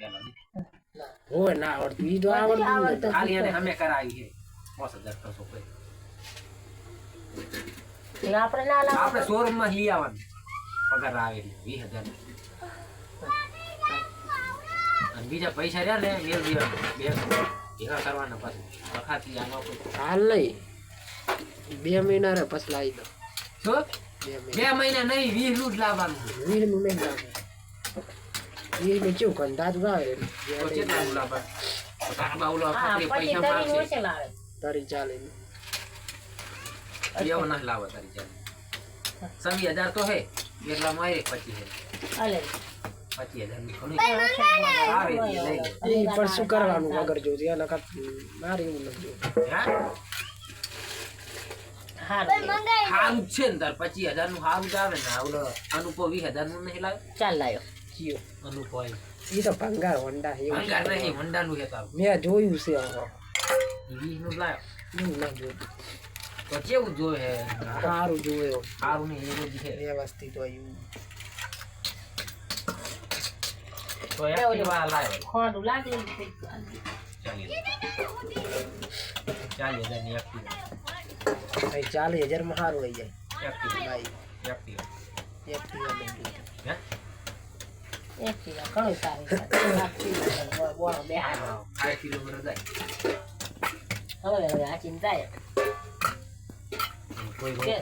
પેલા હોય ના આવડતું ઈ તો આવડતું ખાલી એને અમે કરાવી છે 5000 300 કોઈ આપણે ના લાવ આપણે શોરૂમ માં લઈ આવવાનું પગાર આવે 20000 અને બીજા પૈસા રહ્યા ને મેલ દેવાના બે ભેગા કરવાના પાછું વખાતી આનો હાલ નહીં 2 મહિના રે પછી લાવી દો શું 2 મહિના નહીં 20 નું જ લાવવાનું 20 નું નહીં લાવે 20 નું ચેવું કંદાજ આવે તો કેટલા નું લાવવાનું તારા બાઉલો આપણે પૈસા માંગશે તારી ચાલે એવો ના લાવો તારી ચાલે 20000 તો હે એટલા માં 25 હાલે 25000 ની ઘણી આવે ઈ પણ શું કરવાનું વગર જો એના કર મારી એવું નથી હા હારું છે ને તાર 25000 નું હારું જ આવે ને ઓલો અનુપો 20000 નું નહીં લાવે ચાલ લાયો જીઓ અનુપો ઈ તો ભંગાર હોન્ડા એવું ભંગાર નહીં હોન્ડા નું છે તારું મેં જોયું છે 20 નું લાવ એવું ના જોયું તો કેવું જોવે સારું જોયો સારું નહીં એવું જ છે વ્યવસ્થિત હોય એવું તો એક્ટિવા લાવ્યો ખોડું લાગે 40000 ની એક્ટિવા 40000 માં સારું હોય જાય એક્ટિવા એક્ટિવા લઈ હે એક કિલો ઘણું સારું બોલો બે 5 કિલોમીટર જાય હવે આ ચિંતા કોઈ રોકે